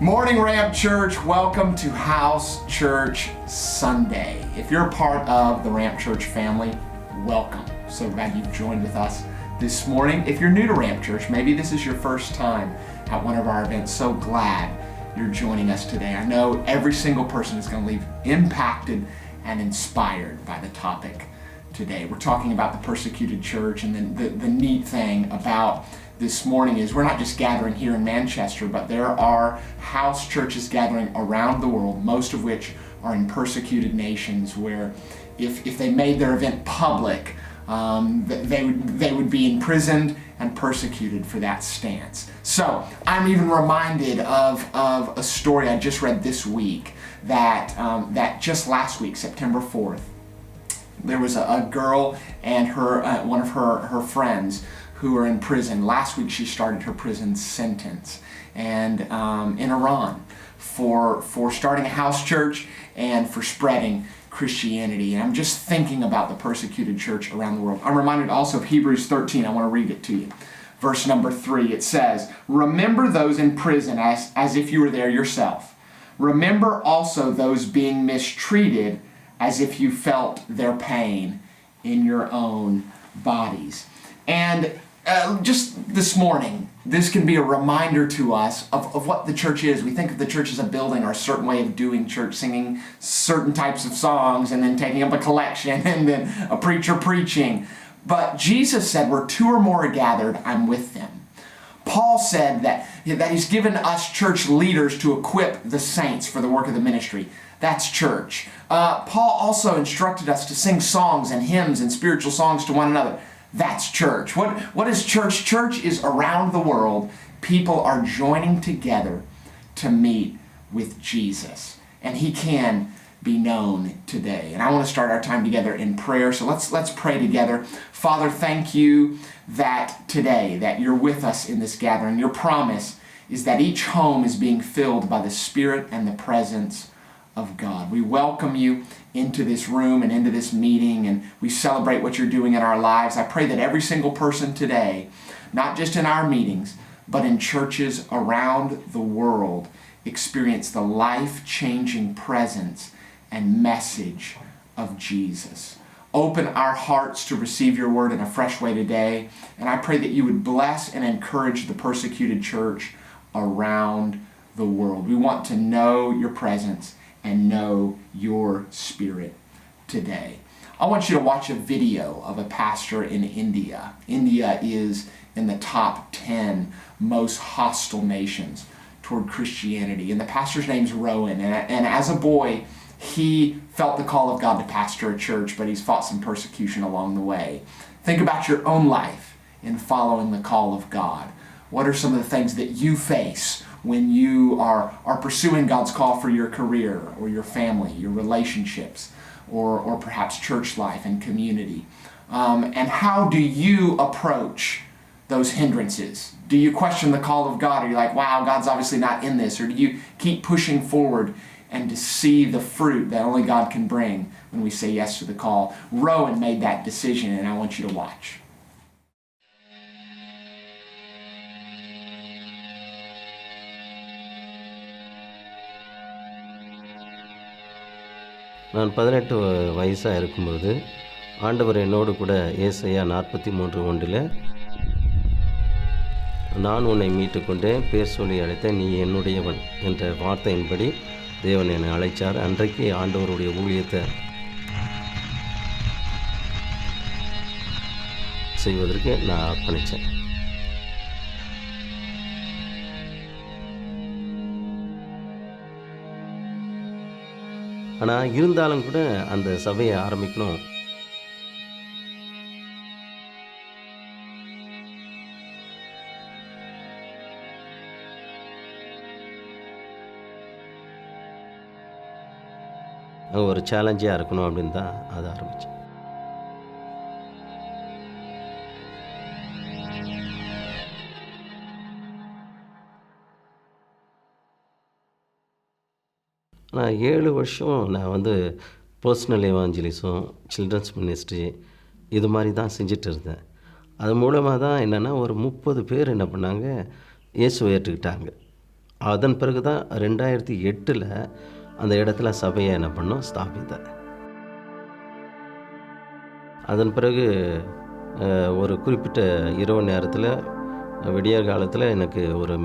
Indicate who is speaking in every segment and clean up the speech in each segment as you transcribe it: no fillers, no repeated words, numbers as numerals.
Speaker 1: Morning Ramp Church, welcome to House Church Sunday. If you're a part of the Ramp Church family, welcome. So glad you've joined with us this morning. If you're new to Ramp Church, maybe this is your first time at one of our events, so glad you're joining us today. I know every single person is going to leave impacted and inspired by the topic today. We're talking about the persecuted church, and then the neat thing about this morning is we're not just gathering here in Manchester, but there are house churches gathering around the world, most of which are in persecuted nations, where if they made their event public, they would be imprisoned and persecuted for that stance. So I'm even reminded of a story I just read this week that just last week, September 4th, there was a girl and one of her friends who are in prison. Last week she started her prison sentence and in Iran for starting a house church and for spreading Christianity. And I'm just thinking about the persecuted church around the world. I'm reminded also of Hebrews 13. I want to read it to you. Verse number 3, it says, "Remember those in prison as if you were there yourself. Remember also those being mistreated as if you felt their pain in your own bodies." And just this morning, this can be a reminder to us of what the church is. We think of the church as a building or a certain way of doing church, singing certain types of songs and then taking up a collection and then a preacher preaching. But Jesus said, where two or more are gathered, I'm with them. Paul said that he's given us church leaders to equip the saints for the work of the ministry. That's church. Paul also instructed us to sing songs and hymns and spiritual songs to one another. That's church. What is church? Church is around the world. People are joining together to meet with Jesus. And he can be known today. And I want to start our time together in prayer. So let's pray together. Father, thank you that today that you're with us in this gathering. Your promise is that each home is being filled by the Spirit and the presence of God. We welcome you into this room and into this meeting, and we celebrate what you're doing in our lives. I pray that every single person today, not just in our meetings, but in churches around the world, experience the life-changing presence and message of Jesus. Open our hearts to receive your word in a fresh way today, and I pray that you would bless and encourage the persecuted church around the world. We want to know your presence and know your Spirit today. I want you to watch a video of a pastor in India. India is in the top 10 most hostile nations toward Christianity. And the pastor's name's Rowan. And as a boy, he felt the call of God to pastor a church, but he's fought some persecution along the way. Think about your own life in following the call of God. What are some of the things that you face when you are pursuing God's call for your career or your family, your relationships, or perhaps church life and community? And how do you approach those hindrances? Do you question the call of God? Are you like, wow, God's obviously not in this? Or do you keep pushing forward and to see the fruit that only God can bring when we say yes to the call? Rowan made that decision, and I want you to watch.
Speaker 2: நான் 18 வயசாக இருக்கும்போது ஆண்டவர் என்னோடு கூட ஏசாயா 43:1 நான் உன்னை மீட்டு கொண்டேன், பேர் சொல்லி அழைத்தேன், நீ என்னுடையவன் என்ற வார்த்தையின்படி தேவன் என்னை அழைச்சார். அன்றைக்கு ஆண்டவருடைய ஊழியத்தை செய்வதற்கு நான் அர்ப்பணித்தேன். ஆனால் இருந்தாலும் கூட அந்த சபையை ஆரம்பிக்கணும், ஒரு சேலஞ்சாக இருக்கணும் அப்படின்னு தான் அதை ஆரம்பித்தேன். நான் 7 வருஷம் நான் பர்சனல் எவாஞ்சலிசம், சில்ட்ரன்ஸ் மினிஸ்ட்ரி இது மாதிரி தான் செஞ்சுட்டு இருந்தேன். அது மூலமாக தான் என்னென்னா ஒரு 30 பேர் என்ன பண்ணாங்க, இயேசுவை ஏற்றுக்கிட்டாங்க. அதன் பிறகு தான் 2008 அந்த இடத்துல சபையை என்ன பண்ணோம், ஸ்தாபித்தேன். அதன் பிறகு ஒரு குறிப்பிட்ட இரவு நேரத்தில் விடியற் காலத்தில் எனக்கு ஒரு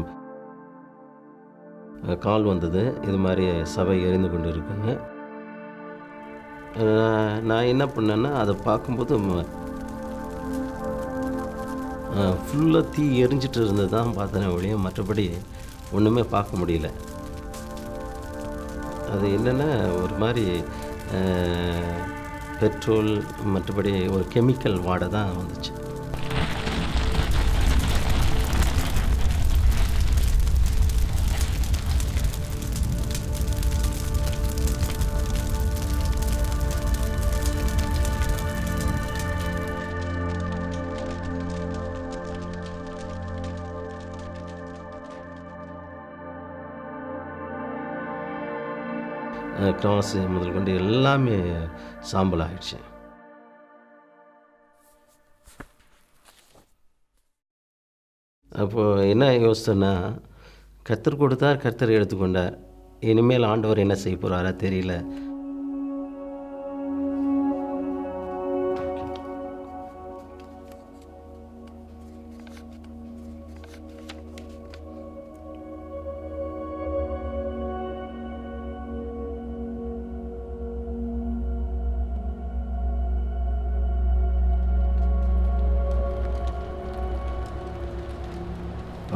Speaker 2: கால் வந்தது. இது மாதிரி சபை எரிந்து கொண்டு இருக்குங்க. நான் என்ன பண்ணேன்னா, அதை பார்க்கும்போது ஃபுல்லாக தீ எரிஞ்சிட்டு இருந்தது தான் பார்த்தேன் ஒழிய மற்றபடி ஒன்றுமே பார்க்க முடியல. அது என்னென்னா ஒரு மாதிரி பெட்ரோல் மற்றபடி ஒரு கெமிக்கல் வாடை தான் வந்துச்சு. கிராஸு முதல் கொண்டு எல்லாமே சாம்பல் ஆகிடுச்சு. அப்போது என்ன யோசித்தேன்னா, கர்த்தர் கொடுத்தார், கர்த்தர் எடுத்துக்கொண்டார். இனிமேல் ஆண்டவர் என்ன செய்ய போகிறாரா தெரியல.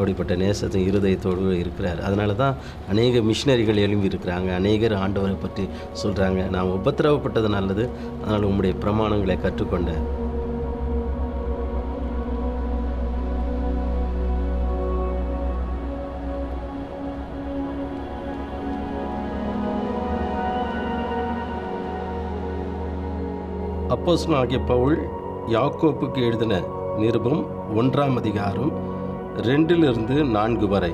Speaker 2: அப்படிப்பட்ட நேசத்தின் இருதயத்தோடு இருக்கிறார். அதனால தான் அநேக மிஷினரிகள் எழும்பி இருக்கிறாங்க. அநேகர் ஆண்டவரை பற்றி சொல்கிறாங்க. நான் உபத்திரவப்பட்டது நல்லது, அதனால் உம்முடைய பிரமாணங்களை கற்றுக்கொண்டேன். அப்போஸ்தலனாகிய பவுல் யாக்கோப்புக்கு எழுதின நிருபம் 1ஆம் அதிகாரம் 2-4 வரை.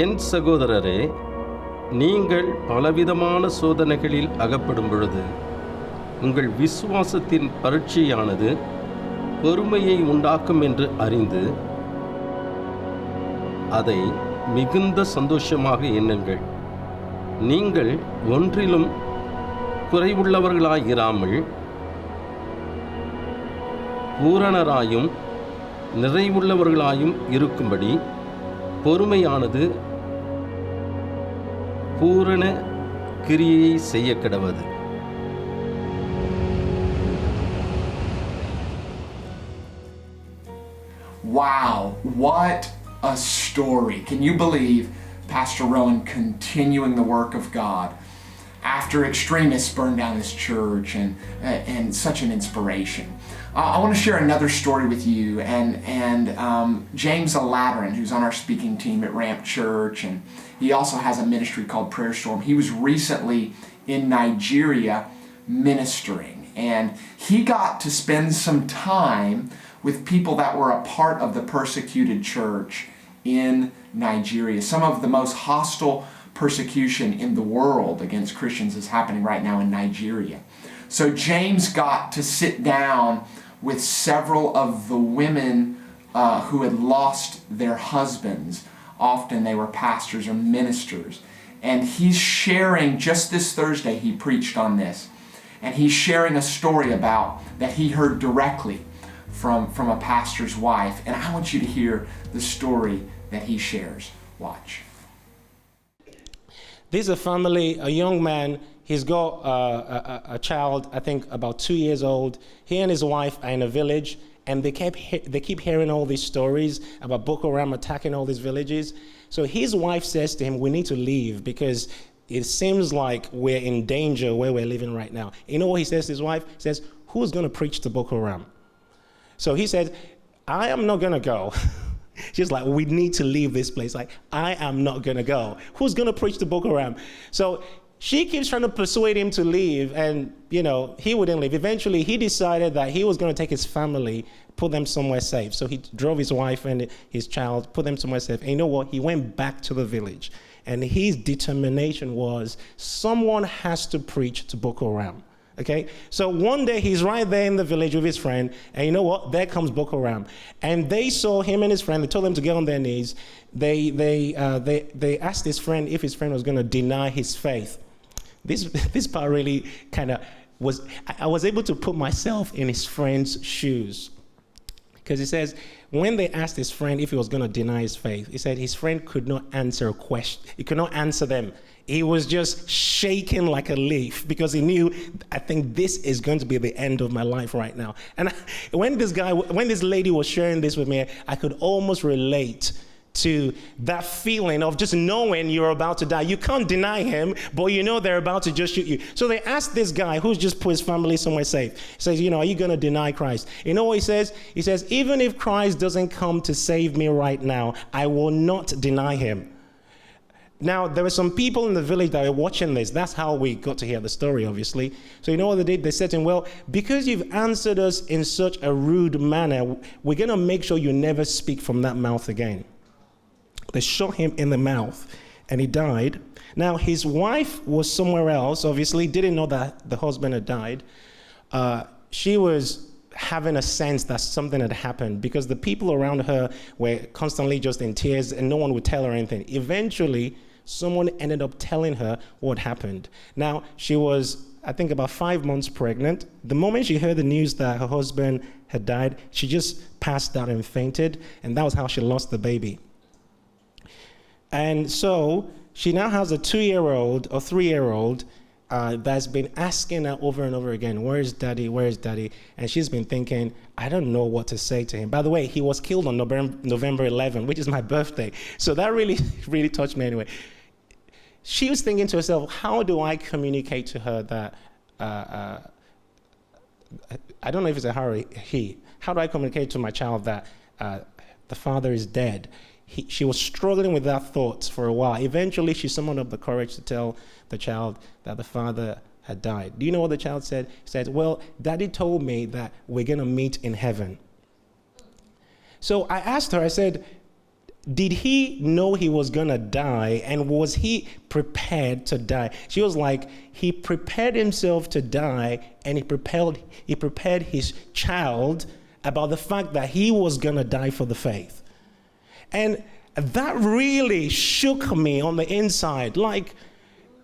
Speaker 2: என் சகோதரரே, நீங்கள் பலவிதமான சோதனைகளில் அகப்படும் பொழுது உங்கள் விசுவாசத்தின் பரீட்சையானது பொறுமையை உண்டாக்கும் என்று அறிந்து அதை மிகுந்த சந்தோஷமாக எண்ணுங்கள். நீங்கள் ஒன்றிலும் குறைவுள்ளவர்களாயிராமல் பூரணராயும் நிறைவுள்ளவர்களாயும் இருக்கும்படி பொறுமையானது பூரண கிரியை செய்ய கடவது.
Speaker 1: Wow, what a story. Can you believe Pastor Rowan continuing the work of God after extremists burned down his church, and such an inspiration. I want to share another story with you, and James Alateran, who's on our speaking team at Ramp Church, and he also has a ministry called Prayer Storm. He was recently in Nigeria ministering, and he got to spend some time with people that were a part of the persecuted church in Nigeria. Some of the most hostile persecution in the world against Christians is happening right now in Nigeria. So James got to sit down with several of the women who had lost their husbands. Often they were pastors or ministers. And he's sharing, just this Thursday he preached on this, and he's sharing a story about that he heard directly from a pastor's wife. And I want you to hear the story that he shares. Watch.
Speaker 3: This is a family, a young man. He's got a child, I think about 2 years old. He and his wife are in a village, and they keep hearing all these stories about Boko Haram attacking all these villages. So his wife says to him, we need to leave because it seems like we're in danger where we're living right now. You know what he says to his wife? He says, who's going to preach to Boko Haram? So he said, I am not going to go. She's like, we need to leave this place. Like, I am not going to go. Who's going to preach to Boko Haram? So she keeps trying to persuade him to leave, and, you know, he wouldn't leave. Eventually, he decided that he was going to take his family, put them somewhere safe. So he drove his wife and his child, put them somewhere safe. And you know what? He went back to the village. And his determination was, someone has to preach to Boko Haram. Okay, so one day he's right there in the village with his friend, and you know what? There comes Boko Haram, and they saw him and his friend. They told him to get on their knees. They asked his friend if his friend was going to deny his faith. This part really kind of was. I was able to put myself in his friend's shoes, because he says when they asked his friend if he was going to deny his faith, he said his friend could not answer a question. He could not answer them. He was just shaking like a leaf because he knew, I think this is going to be the end of my life right now. And when this lady was sharing this with me, I could almost relate to that feeling of just knowing you're about to die. You can't deny him, but you know they're about to just shoot you. So they asked this guy who's just put his family somewhere safe. He says, are you going to deny Christ? You know what he says? He says, even if Christ doesn't come to save me right now, I will not deny him. Now, there were some people in the village that were watching this. That's how we got to hear the story, obviously. So you know what they did? They said to him, well, because you've answered us in such a rude manner, we're going to make sure you never speak from that mouth again. They shot him in the mouth, and he died. Now, his wife was somewhere else, obviously, didn't know that the husband had died. She was having a sense that something had happened because the people around her were constantly just in tears, and no one would tell her anything. Eventually, someone ended up telling her what happened. Now, she was, I think, about 5 months pregnant. The moment she heard the news that her husband had died, she just passed out and fainted, and that was how she lost the baby. And so she now has a 2-year-old or 3-year-old that's been asking her over and over again, where's daddy, where's daddy? And she's been thinking, I don't know what to say to him. By the way, he was killed on November 11, which is my birthday. So that really, really touched me anyway. She was thinking to herself, how do I communicate to her that, I don't know if it's a her or he, how do I communicate to my child that the father is dead? She was struggling with that thought for a while. Eventually, she summoned up the courage to tell the child that the father had died. Do you know what the child said? He said, well, daddy told me that we're going to meet in heaven. So I asked her, I said, did he know he was going to die, and was he prepared to die? She was like, he prepared himself to die, and he prepared his child about the fact that he was going to die for the faith. And that really shook me on the inside. Like,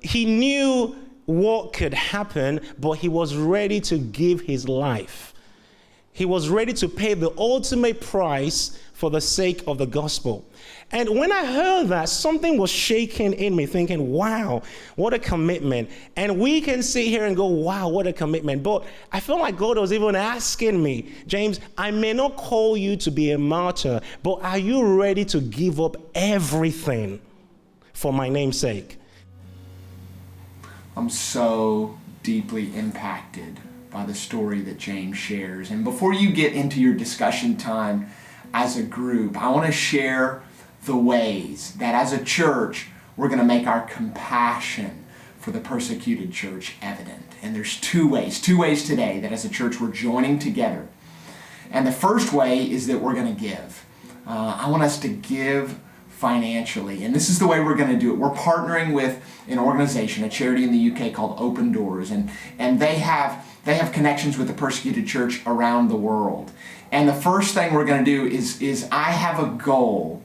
Speaker 3: he knew what could happen, but he was ready to give his life. He was ready to pay the ultimate price for the sake of the gospel. And when I heard that, something was shaking in me, thinking, wow, what a commitment. And we can sit here and go, wow, what a commitment. But I felt like God was even asking me, James, I may not call you to be a martyr, but are you ready to give up everything for my name's sake?
Speaker 1: I'm so deeply impacted by the story that James shares. And before you get into your discussion time as a group, I want to share the ways that as a church we're going to make our compassion for the persecuted church evident. And there's two ways today that as a church we're joining together. And the first way is that we're going to give. I want us to give financially, and this is the way we're going to do it. We're partnering with an organization, a charity in the UK called Open Doors, and they have connections with the persecuted church around the world. And the first thing we're going to do is I have a goal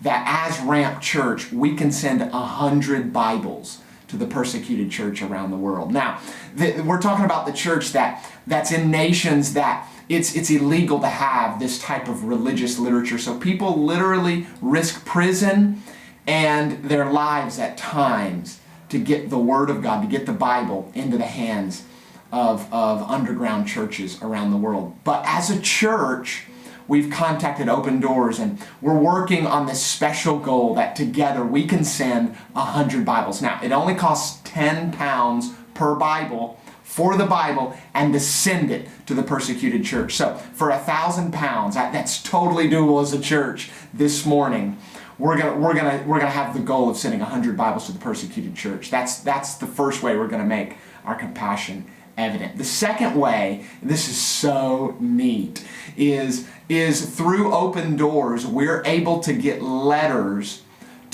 Speaker 1: that as Ramp Church, we can send 100 Bibles to the persecuted church around the world. Now, we're talking about the church that's in nations that it's illegal to have this type of religious literature. So people literally risk prison and their lives at times to get the Word of God, to get the Bible into the hands of underground churches around the world. But as a church, we've contacted Open Doors, and we're working on this special goal that together we can send 100 Bibles. Now, it only costs £10 per Bible for the Bible and to send it to the persecuted church. So for £1,000, that's totally doable as a church this morning. We're gonna have the goal of sending 100 Bibles to the persecuted church. That's the first way we're gonna make our compassion evident. The second way, and this is so neat, is through Open Doors, we're able to get letters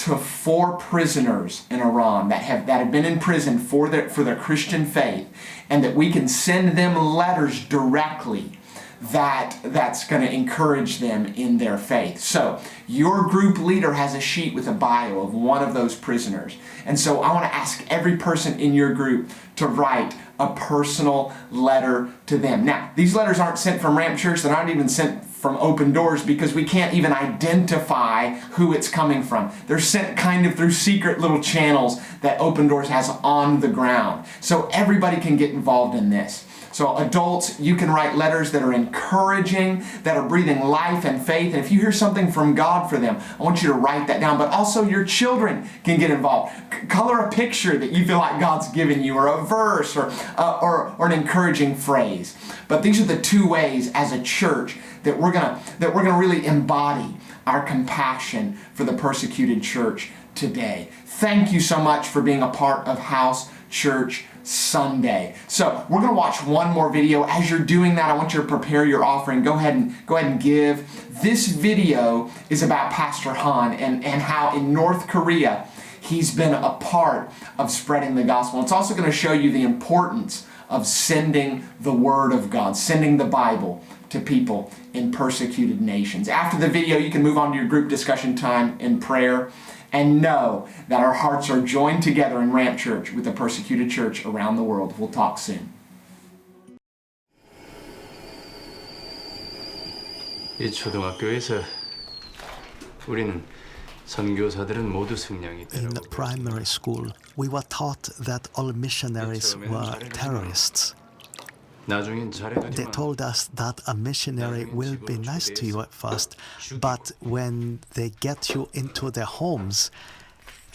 Speaker 1: to 4 prisoners in Iran that have been in prison for their Christian faith, and that we can send them letters directly that's going to encourage them in their faith. So your group leader has a sheet with a bio of one of those prisoners. And so I want to ask every person in your group to write a personal letter to them. Now, these letters aren't sent from Ramp Church. They're not even sent from Open Doors, because we can't even identify who it's coming from. They're sent kind of through secret little channels that Open Doors has on the ground. So everybody can get involved in this. So adults, you can write letters that are encouraging, that are breathing life and faith. And if you hear something from God for them, I want you to write that down. But also your children can get involved. Color a picture that you feel like God's given you, or a verse, or an encouraging phrase. But these are the 2 ways as a church that we're gonna really embody our compassion for the persecuted church today. Thank you so much for being a part of House Church Sunday. So we're going to watch one more video. As you're doing that, I want you to prepare your offering. Go ahead and give. This video is about Pastor Han and how in North Korea he's been a part of spreading the gospel. It's also going to show you the importance of sending the Word of God, sending the Bible to people in persecuted nations. After the video, you can move on to your group discussion time in prayer, and know that our hearts are joined together in Ramp Church with the persecuted church around the world. We'll talk soon.
Speaker 4: 이 초등학교에서 우리는 선교사들은 모두
Speaker 5: In
Speaker 4: 승냥이들이라고
Speaker 5: primary school, we were taught that all missionaries were terrorists.
Speaker 4: 나중엔
Speaker 5: They
Speaker 4: 잘해두지만
Speaker 5: told us that a missionary will be nice to you at first, but when they get you into their homes,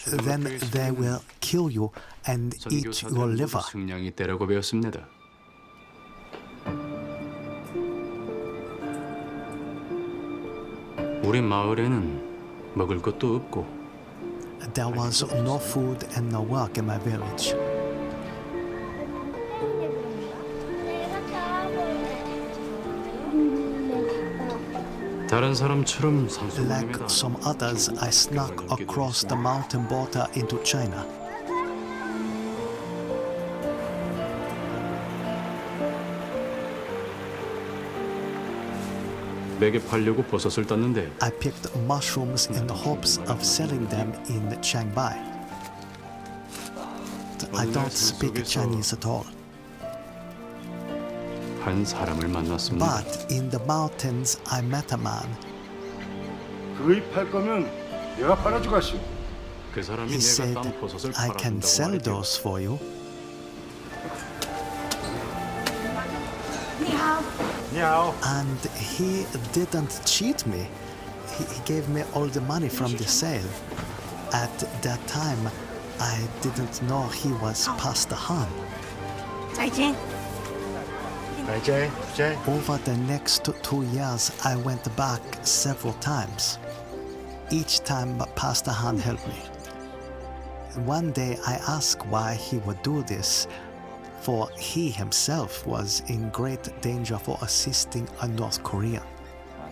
Speaker 5: then they will kill you and eat your
Speaker 4: 선교사들은
Speaker 5: liver.
Speaker 4: 모두 승냥이떼라고 배웠습니다. 우리 마을에는 먹을 것도 없고
Speaker 5: There was no food and no work in my village.
Speaker 4: 다른 사람처럼
Speaker 5: Like
Speaker 4: 산소님에다
Speaker 5: some others, I snuck across the mountain border into China.
Speaker 4: 맥에 팔려고 버섯을 땄는데
Speaker 5: I picked mushrooms in the hopes of selling them in Chiangbai. I don't speak Chinese at all.
Speaker 4: 한 사람을 만났습니다.
Speaker 5: But in the mountains, I met a man.
Speaker 6: 구입할 거면 내가 팔아주겠소.
Speaker 4: 그 사람이
Speaker 5: He
Speaker 4: 내가
Speaker 5: said,
Speaker 4: 딴 버섯을
Speaker 5: I can sell
Speaker 4: 팔아준다고 말했죠.
Speaker 5: those for you. And he didn't cheat me. He gave me all the money from the sale. At that time, I didn't know he was Pastor Han.
Speaker 7: 再见。
Speaker 5: Over the next 2 years, I went back several times. Each time, Pastor Han helped me. One day, I asked why he would do this, for he himself was in great danger for assisting a North Korean.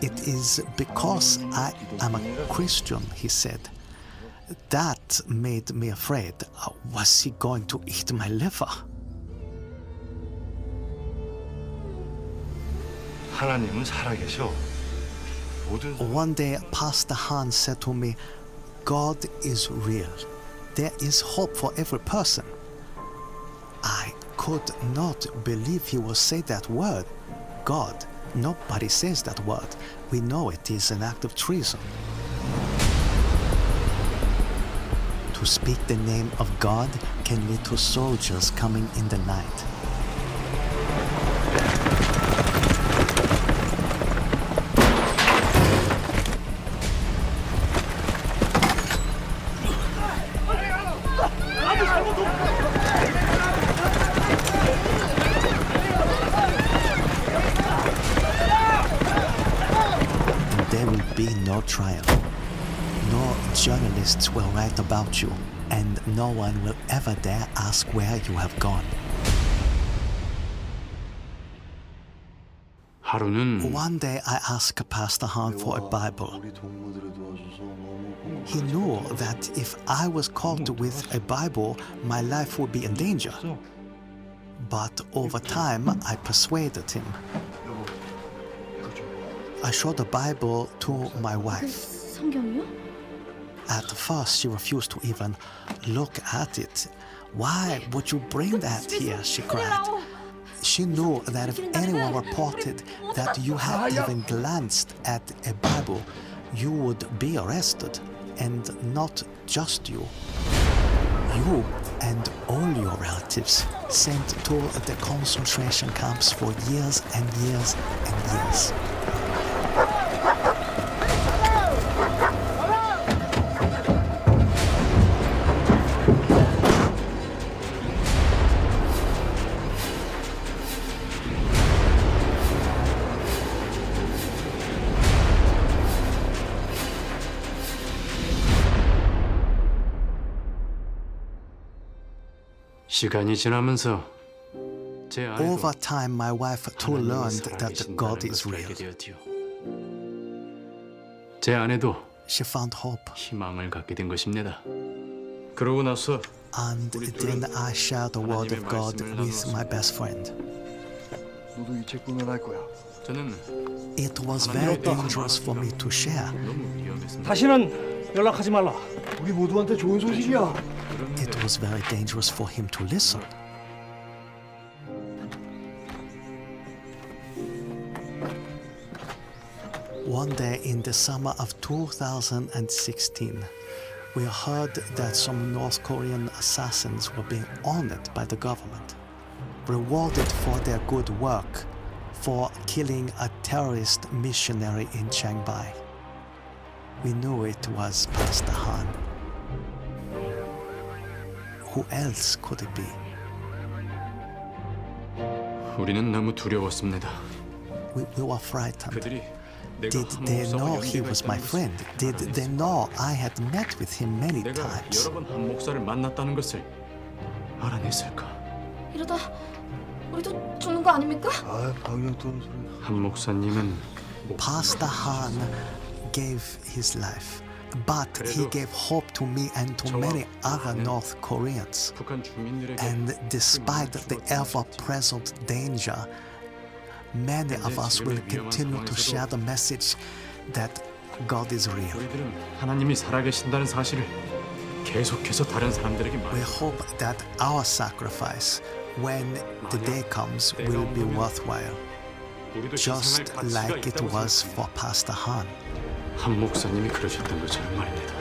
Speaker 5: It is because I am a Christian, he said. That made me afraid. Was he going to eat my liver?
Speaker 6: 하나님은 살아계셔. 모든
Speaker 5: One day, Pastor Han said to me, God is real. There is hope for every person. I could not believe he would say that word. God. Nobody says that word. We know it is an act of treason. To speak the name of God can lead to soldiers coming in the night. There will be no trial. No journalists will write about you, and no one will ever dare ask where you have gone.
Speaker 4: 하루는
Speaker 5: One day I asked Pastor Han for a Bible.
Speaker 6: 우리 동무들을 도와줘서 너무 고마워.
Speaker 5: He knew that if I was caught with a Bible, my life would be in danger. But over time, I persuaded him. I showed the Bible to my wife.
Speaker 8: 성경이요?
Speaker 5: At first, she refused to even look at it. Why would you bring that here? She cried. She knew that if anyone reported that you had even glanced at a Bible, you would be arrested. And not just you. You and all your relatives sent to the concentration camps for years and years and years.
Speaker 4: 시간이 지나면서 제 아내도
Speaker 5: Over time, my wife too
Speaker 4: 하나님이
Speaker 5: learned that God
Speaker 4: 살아계신다는
Speaker 5: is
Speaker 4: 것을
Speaker 5: real.
Speaker 4: 알게 되었지요. 제 아내도
Speaker 5: She found hope.
Speaker 4: 희망을 갖게 된 것입니다. 그러고 나서
Speaker 5: And then I shared the word of God with my best friend.
Speaker 6: 너도 이 책 보면 알 거야.
Speaker 4: 저는
Speaker 5: It was very dangerous for me to share.
Speaker 4: 너무 위험했습니다.
Speaker 9: 다시는 연락하지 말라.
Speaker 6: 우리 모두한테 좋은 소식이야.
Speaker 5: It was very dangerous for him to listen. One day in the summer of 2016, we heard that some North Korean assassins were being honored by the government, rewarded for their good work for killing a terrorist missionary in Chiang-Mai. We knew it was Pastor Han. Who else could it be?
Speaker 4: 우리는 너무 두려웠습니다.
Speaker 5: We were frightened.
Speaker 4: 그들이 내가
Speaker 5: Did they know
Speaker 4: 한목사와
Speaker 5: he
Speaker 4: 연계가
Speaker 5: was my
Speaker 4: 있다는
Speaker 5: friend?
Speaker 4: 것을
Speaker 5: Did they
Speaker 4: 알아냈습니다.
Speaker 5: know I had met with him many
Speaker 4: 내가
Speaker 5: times?
Speaker 4: 여러 번 한 목사를 만났다는 것을 알아냈을까?
Speaker 8: 이러다 우리도 죽는 거 아닙니까?
Speaker 6: 아, 방향 떠는 소리.
Speaker 4: 한 목사님은
Speaker 5: Pastor Han gave his life, but he gave hope to me and to many other North Koreans.
Speaker 4: 북한 주민들에게
Speaker 5: And despite the ever-present danger, many of us will continue to share the message that God is real.
Speaker 4: 우리들은 하나님이 살아계신다는 사실을 계속해서 다른 사람들에게
Speaker 5: We
Speaker 4: 말해요.
Speaker 5: hope that our sacrifice, when the day comes, will be worthwhile,
Speaker 4: 우리도
Speaker 5: just
Speaker 4: 희생할 가치가
Speaker 5: like it
Speaker 4: 있다고
Speaker 5: was
Speaker 4: 생각합니다.
Speaker 5: for Pastor Han.
Speaker 4: 한 목사님이 그러셨던 것처럼 말입니다.